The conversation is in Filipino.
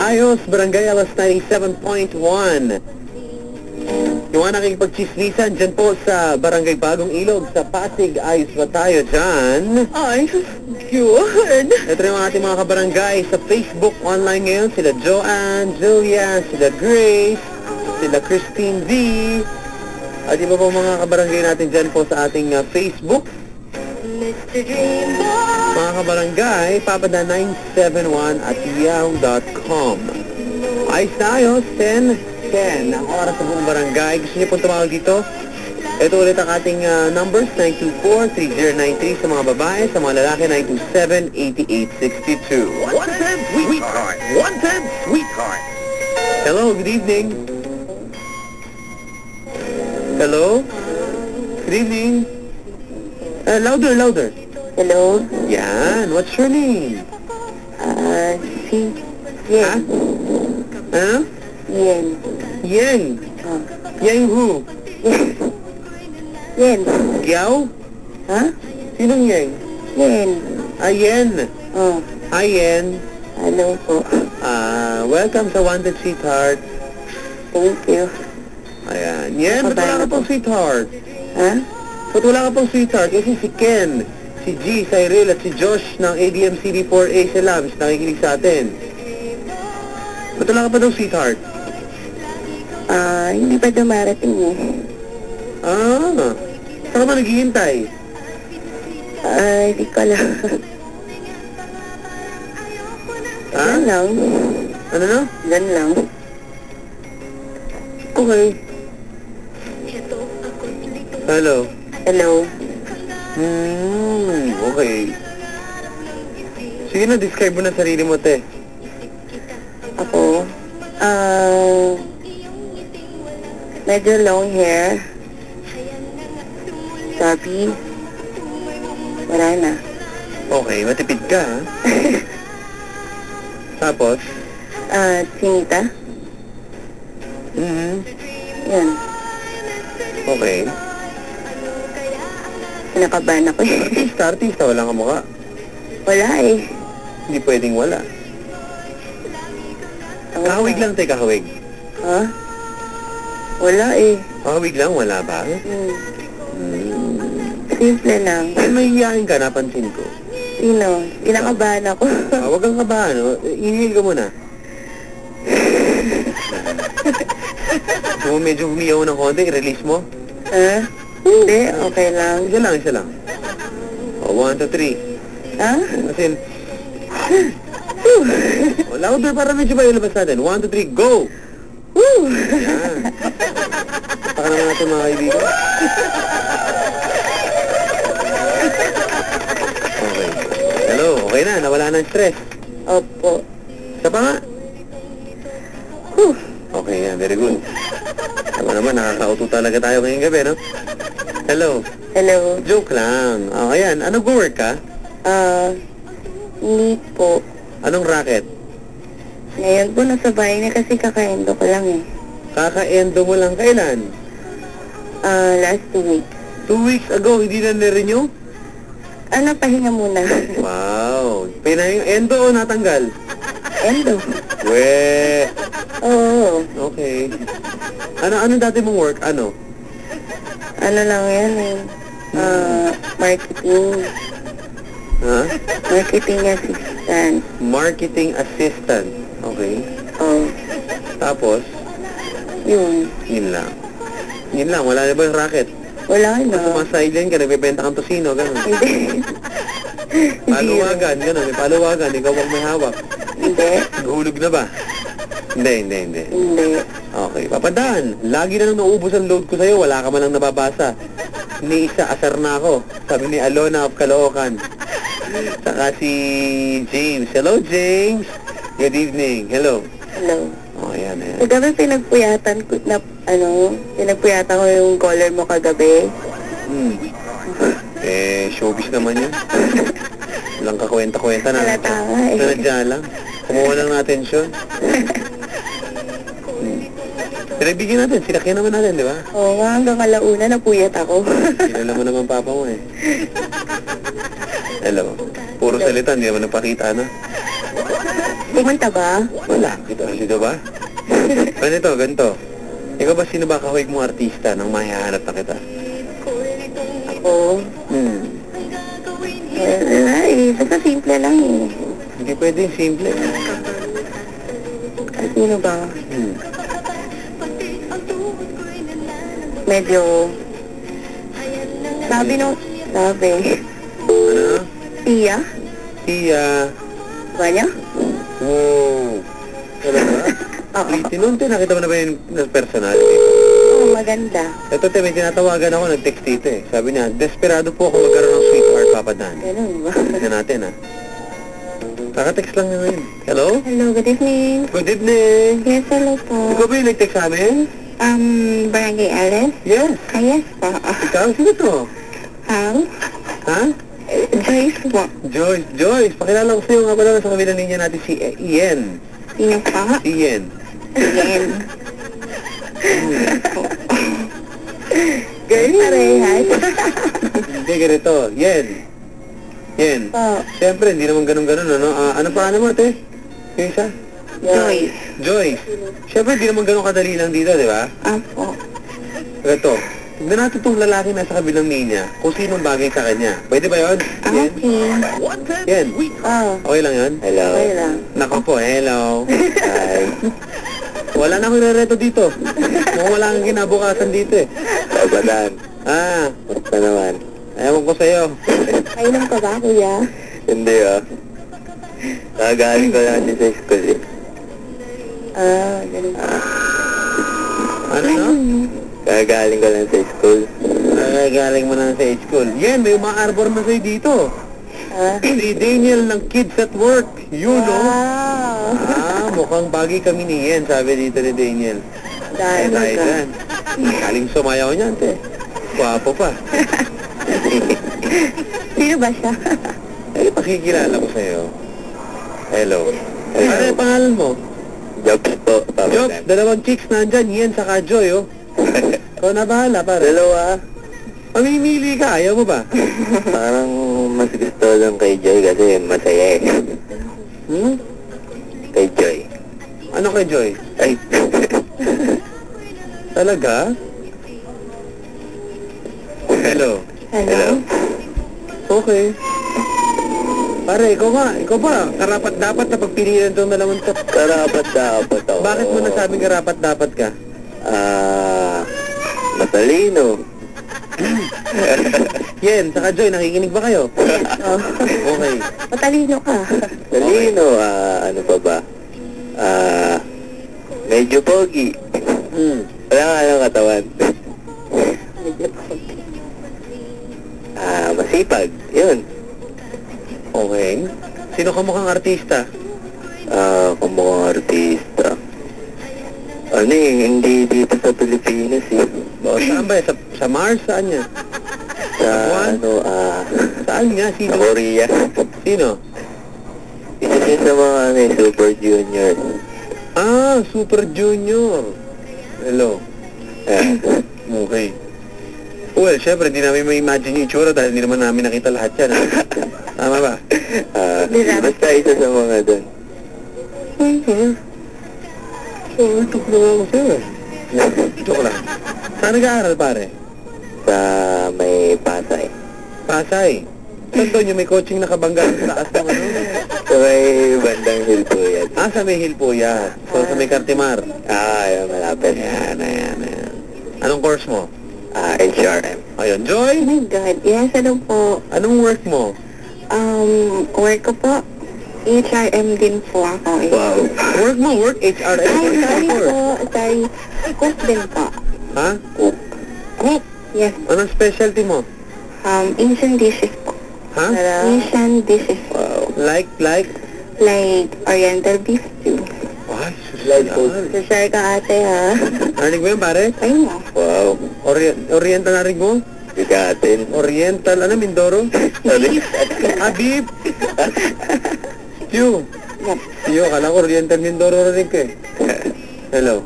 Ayos, Barangay Alas 97.1. Yung mga nakikipagchismisan dyan po sa Barangay Bagong Ilog, sa Pasig, ayos ba tayo dyan? Ay, good. Ito rin ang ating mga kabarangay sa Facebook online ngayon. Sila Joanne, Julia, sila Grace, sila Christine V. At iba po mga kabarangay natin dyan po sa ating Facebook. Mga kabarangay, papada971@yahoo.com. Ayos na ayos, 10 ang oras sa buong barangay. Gusto niyo pong tumawag dito? Ito ulit ang ating numbers, 924-3093 sa mga babae, sa mga lalaki, 927-8862. 110 Sweetheart! 110 Sweetheart! Hello, good evening. Hello? Good evening. Louder. Hello? Yan, what's your name? Si Yen. Huh? Yen. Yang. Yang who? Yen. Giao? Ha? Sinong Yang? Yen. Yen. Oh, Hi, Yen. hello po. Welcome sa Wanted Sweetheart. Thank you. Ayan. Yen, ba't wala ka pong sweetheart? Ha? Ba't wala ka pong sweetheart? Kasi si Ken, si G, Cyril, at si Josh ng ADM-CD4A sila, mas nakikinig sa atin. Ba't wala ka pa daw sweetheart? Hindi pa dumarating eh. Saan ka ba naghihintay? Hindi ko alam. Ha? Yan lang. Ano na? Yan lang. Okay. Hello. Hello. Okay. Sige na, describe mo na sarili mo, te. Ako, medyo long hair. Chubby. Wala na. Okay, matipid ka, ha? Tapos? Sinita. Yan. Okay. Kinakabahan ako eh. Artista, wala ka mukha. Wala eh. Hindi pwedeng wala. Kahawig lang, te, kahawig. Ha? Wala eh. Kahawig lang, wala ba? Simple lang. May hiyain ka, napansin ko. Sino? Kinakabahan ako. Huwag kang kabahan, no? Inhale ka muna. Kung medyo humiyaw ng konti, release mo. Ha? Hindi, okay lang. Isa lang. 1, 2, 3. Ha? As in, louder para medyo ba ilabas natin. 1, 2, 3, go! Woo! Yan. Taka naman natin mga kaibigan. Okay. Hello, okay na. Nawala na ang stress. Opo. Isa pa nga. Okay, yan. Very good. Tama naman, nakakauto talaga tayo ngayong gabi, no? Hello. Hello. Joke lang. Ayan. Ano go-work ka? Hindi po. Anong racket? Ngayon po, nasa bahay na kasi kakaendo ko lang eh. Kaka-endo mo lang kailan? Last 2 weeks. 2 weeks ago, hindi na na-renew? Pahinga muna. Wow. Endo o natanggal? Endo. Weh. Oo. Okay. Ano dati mong work? Ano? Ano lang yan eh. Marketing. Ha? Marketing assistant. Marketing assistant. Okay. Oh. Tapos, Yun. yun lang. Yun lang, wala na ba yung racket? Wala na. Kung sumasailan ka, nagbebenta kang tosino, gano'n. Hindi. Paluwagan, gano'n. May paluwagan, ikaw ang may hawak. Hindi. Nahulog na ba? Hindi. Hindi. Okay, papadaan. Lagi na nang naubos ang load ko sa'yo, wala ka man lang nababasa. Ni isa, asar na ako. Sabi ni Alona of Caloocan. Saka si James. Hello, James. Good evening. Hello. Hello. Oh, ayan. Kagabi pinagpuyatan ko pinagpuyatan ko yung collar mo kagabi. Showbiz naman yun. Walang kakwenta-kwenta na. Halata nga eh. Sanadya lang. Kumuha lang ng atensyon. Pinagbigyan natin, sinakyan naman natin, di ba? Oo nga, hanggang alauna napuyat ako. Kilala mo naman papa mo eh. Hello. Puro salita, hindi naman nagpakita na. Pumunta ba? Wala. Dito ba? Ganito. Ikaw ba sino ba kahawig mong artista nang mahihanap na kita? Ako? Wala eh. Basta simple lang eh. Hindi pwedeng simple. Sino ba? Medyo... Sabi. Ano? Tia? Tia. Ba niya? Wow. Talaga? Oo. Tinunti, nakita mo na ba yung personal? Oo, maganda. Ito, may tinatawagan ako, nag-text dito eh. Sabi niya, desperado po ako magkaroon ng sweetheart, Papa Dan. Ganun ba? Tignan natin, ha? Kaka-text lang niya ngayon. Hello? Hello, good evening. Good evening. Yes, hello po. Ikaw ba yung nag-text sa amin? Barangay Alice? Yes. Yes po. Ikaw? Sino to? Ha? Joyce po. Joyce. Pakilala ko sa'yo nga pala sa kabilang linya natin si Ian. Sino pa? Si Ian. Ian. Girl, parehas. Hindi, ganito. Ian. Po. Siyempre, hindi naman ganun-ganun, ano? Ano pa mo, ate? Yung isa? Joyce. Siyempre, hindi naman ganun kadali lang dito, di ba? Apo. Ito. Tignan natin itong lalaki nasa kabilang linya kung sinong bagay sa kanya. Pwede ba yun? Okay. Yan. Oh. Okay lang yun? Hello. Okay lang. Nako po, hello. Hi. Wala na akong rereto dito. Mukhang wala kang kinabukasan dito eh. Sabadan. Basta naman. Ewan ko sa'yo. Kailan ka ba, kuya? Hindi Kagaling ko natin sa school eh. Ganun. Ano no? Kagaling ko lang sa school. Kagaling mo lang sa school. Yan, may uma-arbor na sa'yo dito. Si Daniel ng Kids at Work. You know? Mukhang bagay kami ni Ian, sabi dito ni Daniel. Dahil tayo dyan. Galing sumayaw niyan, te. Gwapo pa. Sino ba siya? Pakikilala ko sa'yo. Hello. Ano yung pangalan mo? Jobs po. Jobs, dalawang chicks nandyan. Ian saka Joy, oh. Ikaw na bahala, pare. Dalawa. Mamimili ka, ayaw mo ba? Parang mas gusto lang kay Joy kasi masaya eh. Kay Joy. Ano kay Joy? Ay. Talaga? Hello. Hello? Okay. Pare, ikaw ba? Karapat dapat na pagpilian itong dalawang to. Karapat dapat ako. Bakit mo nasabing karapat dapat ka? Matalino. Yen, saka Joy, nakikinig ba kayo? Okay. Matalino ka. Matalino, ano pa ba? Medyo pogi. Wala nga ng katawan. Medyo pogi. Masipag. Yun. Okay. Sino ka mukhang artista? Kumukhang artista. Ano hindi dito sa Pilipinas eh. Saan ba? Sa Mars? Saan niya? Sa saan niya? Sino? Sa Korea. Sino? Isa siya sa mga Super Junior. Super Junior. Hello. Okay. Well, syempre, hindi namin ma-imagine yung itsura dahil hindi naman namin nakita lahat yan. Tama ba? Basta isa sa mga doon. Ito ko lang ako sa'yo eh. Joke lang. Saan nag-aaral, pare? Sa may Pasay. Pasay? Saan doon yung may coaching nakabangga sa taas ng ano? Sa may bandang Hilpuyat. Sa may Hilpuyat. So, sa may Cartimar. Ayun, malapit. Ayan. Anong course mo? HRM. Ayun, Joy? Oh my God. Yes, ano po? Anong work mo? Work ko po. HRM din po ako. Wow. Work HRM? Ay, sorry po. Sorry. Cook din po. Ha? Cook? Yes. Anong specialty mo? Asian dishes po. Ha? Asian dishes. Wow. Like? Like Oriental beef stew. Ay, susunod. Share ka ate ha. Narinig mo yun, pare? Ay mo. Wow. Oriental narinig mo? Bigatin. Oriental, Mindoro? Beef. Beef. Stew. Yep. Stew, kala ko Oriental Mindoro narinig ko eh. Hello.